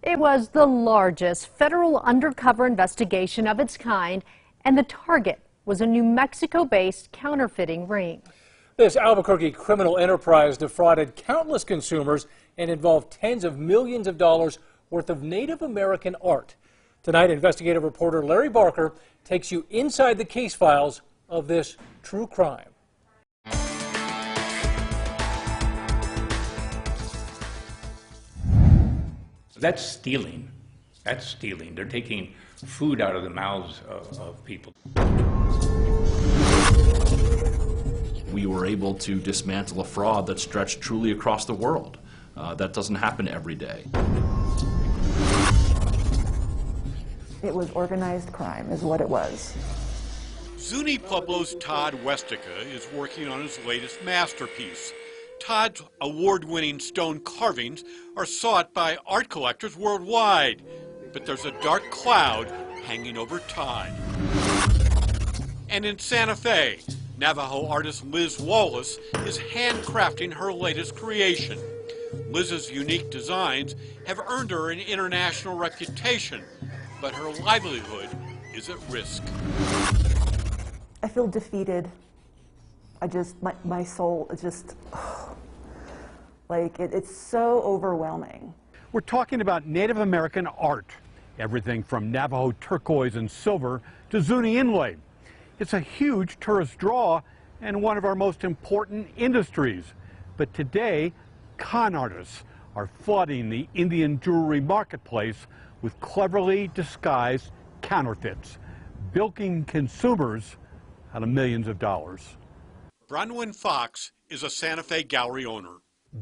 It was the largest federal undercover investigation of its kind, and the target was a New Mexico-based counterfeiting ring. This Albuquerque criminal enterprise defrauded countless consumers and involved tens of millions of dollars worth of Native American art. Tonight, investigative reporter Larry Barker takes you inside the case files of this true crime. That's stealing. That's stealing. They're taking food out of the mouths of people. We were able to dismantle a fraud that stretched truly across the world. That doesn't happen every day. It was organized crime, is what it was. ZUNI Pueblo's Todd Westica is working on his latest masterpiece. Todd's award-winning stone carvings are sought by art collectors worldwide, but there's a dark cloud hanging over Todd. And in Santa Fe, Navajo artist Liz Wallace is handcrafting her latest creation. Liz's unique designs have earned her an international reputation, but her livelihood is at risk. I feel defeated. My soul is just, like, it's so overwhelming. We're talking about Native American art, everything from Navajo turquoise and silver to ZUNI inlay. It's a huge tourist draw and one of our most important industries. But today, con artists are flooding the Indian jewelry marketplace with cleverly disguised counterfeits, bilking consumers out of millions of dollars. BRONWYN Fox is a Santa Fe gallery owner.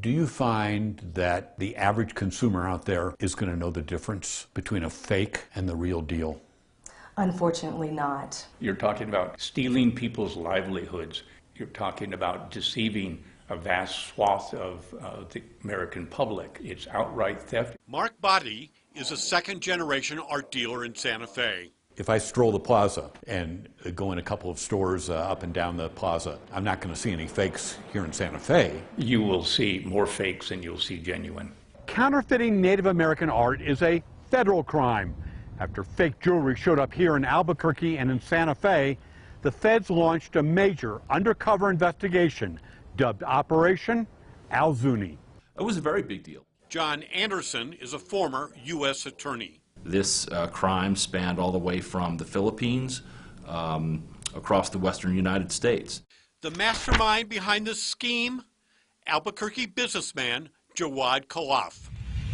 Do you find that the average consumer out there is going to know the difference between a fake and the real deal? Unfortunately not. You're talking about stealing people's livelihoods. You're talking about deceiving a vast swath of the American public. It's outright theft. Mark BAHTI is a second-generation art dealer in Santa Fe. If I stroll the plaza and go in a couple of stores up and down the plaza, I'm not going to see any fakes here in Santa Fe. You will see more fakes than you'll see genuine. Counterfeiting Native American art is a federal crime. After fake jewelry showed up here in Albuquerque and in Santa Fe, the feds launched a major undercover investigation dubbed Operation ZUNI. It was a very big deal. John Anderson is a former U.S. attorney. This crime spanned all the way from the Philippines across the western United States. The mastermind behind this scheme, Albuquerque businessman Jawad Khalaf.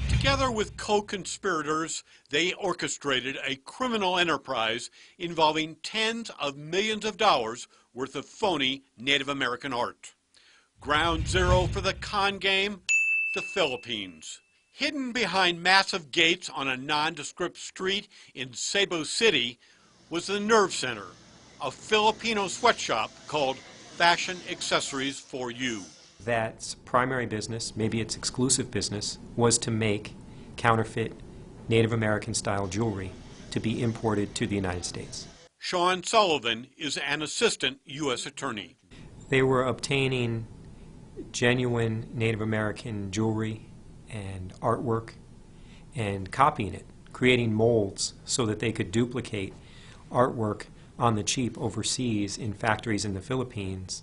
Together with co-conspirators, they orchestrated a criminal enterprise involving tens of millions of dollars worth of phony Native American art. Ground zero for the con game, the Philippines. Hidden behind massive gates on a nondescript street in Cebu City was the nerve center, a Filipino sweatshop called Fashion Accessories for You. That's primary business, maybe its exclusive business, was to make counterfeit Native American style jewelry to be imported to the United States. Sean Sullivan is an assistant U.S. attorney. They were obtaining genuine Native American jewelry and artwork and copying it, creating molds so that they could duplicate artwork on the cheap overseas in factories in the Philippines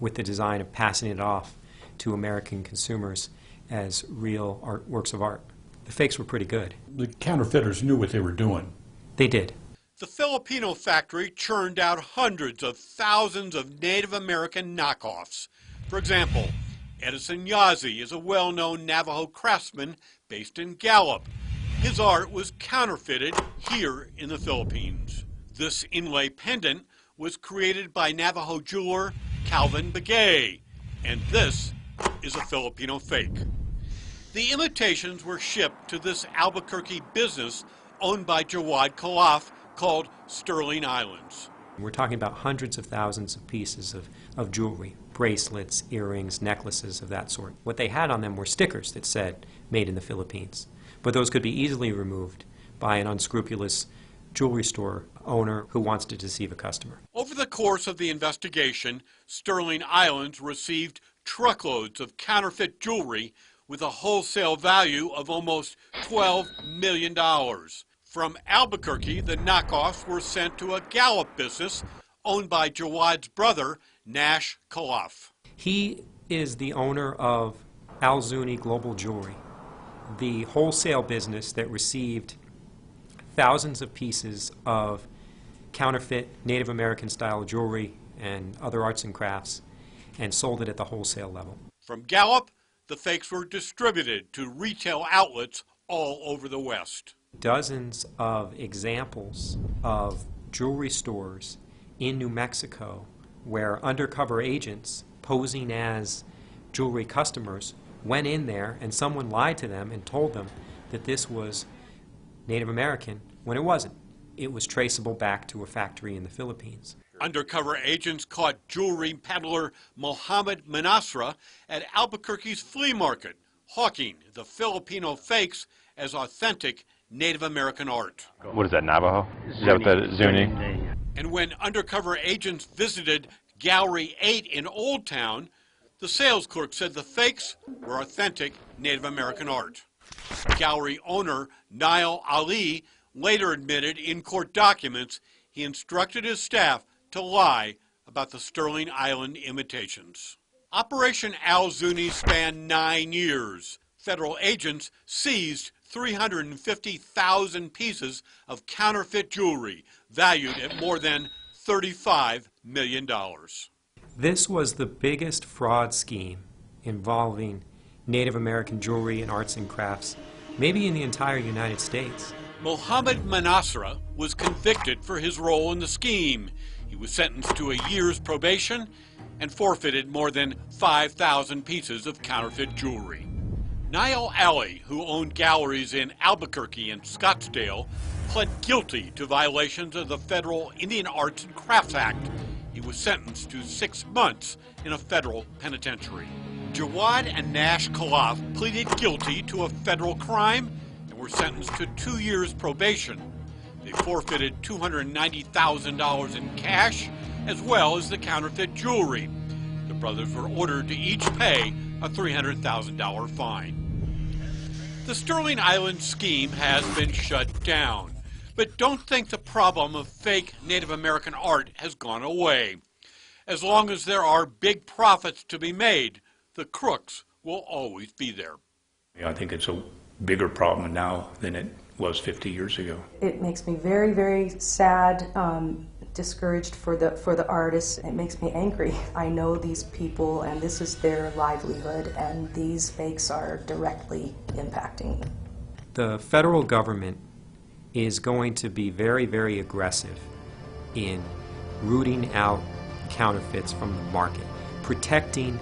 with the design of passing it off to American consumers as real works of art. The fakes were pretty good. The counterfeiters knew what they were doing. They did. The Filipino factory churned out hundreds of thousands of Native American knockoffs. For example, Edison Yazzie is a well-known Navajo craftsman based in Gallup. His art was counterfeited here in the Philippines. This inlay pendant was created by Navajo jeweler Calvin Begay, and this is a Filipino fake. The imitations were shipped to this Albuquerque business owned by Jawad Khalaf called Sterling Islands. We're talking about hundreds of thousands of pieces of jewelry, bracelets, earrings, necklaces of that sort. What they had on them were stickers that said, made in the Philippines. But those could be easily removed by an unscrupulous jewelry store owner who wants to deceive a customer. Over the course of the investigation, Sterling Islands received truckloads of counterfeit jewelry with a wholesale value of almost $12 million. From Albuquerque, the knockoffs were sent to a Gallup business owned by Jawad's brother, Nash Khalaf. He is the owner of ZUNI Global Jewelry, the wholesale business that received thousands of pieces of counterfeit Native American style jewelry and other arts and crafts and sold it at the wholesale level. From Gallup, the fakes were distributed to retail outlets all over the West. Dozens of examples of jewelry stores in New Mexico where undercover agents posing as jewelry customers went in there and someone lied to them and told them that this was Native American when it wasn't. It was traceable back to a factory in the Philippines. Undercover agents caught jewelry peddler Mohammed Manasra at Albuquerque's flea market, hawking the Filipino fakes as authentic Native American art. What is that, Navajo? Is that what that is, Zuni? And when undercover agents visited Gallery 8 in Old Town, the sales clerk said the fakes were authentic Native American art. Gallery owner Niall Ali later admitted in court documents he instructed his staff to lie about the Sterling Island imitations. Operation ZUNI spanned 9 years. Federal agents seized 350,000 pieces of counterfeit jewelry valued at more than $35 million. This was the biggest fraud scheme involving Native American jewelry and arts and crafts, maybe in the entire United States. Mohammed Manasra was convicted for his role in the scheme. He was sentenced to a year's probation and forfeited more than 5,000 pieces of counterfeit jewelry. Niall Ali, who owned galleries in Albuquerque and Scottsdale, pled guilty to violations of the Federal Indian Arts and Crafts Act. He was sentenced to 6 months in a federal penitentiary. Jawad and Nash Khalaf pleaded guilty to a federal crime and were sentenced to 2 years probation. They forfeited $290,000 in cash as well as the counterfeit jewelry. The brothers were ordered to each pay a $300,000 fine. The Sterling Island scheme has been shut down, but don't think the problem of fake Native American art has gone away. As long as there are big profits to be made, the crooks will always be there. I think it's a bigger problem now than it was 50 years ago. It makes me very, very sad, discouraged for the artists. It makes me angry. I know these people and this is their livelihood, and these fakes are directly impacting them. The federal government is going to be very, very aggressive in rooting out counterfeits from the market, protecting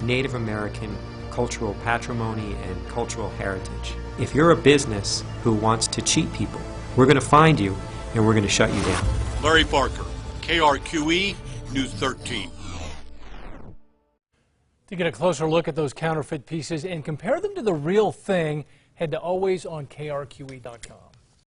Native American cultural patrimony and cultural heritage. If you're a business who wants to cheat people, we're going to find you and we're going to shut you down. Larry Barker, KRQE, News 13. To get a closer look at those counterfeit pieces and compare them to the real thing, head to alwaysonkrqe.com.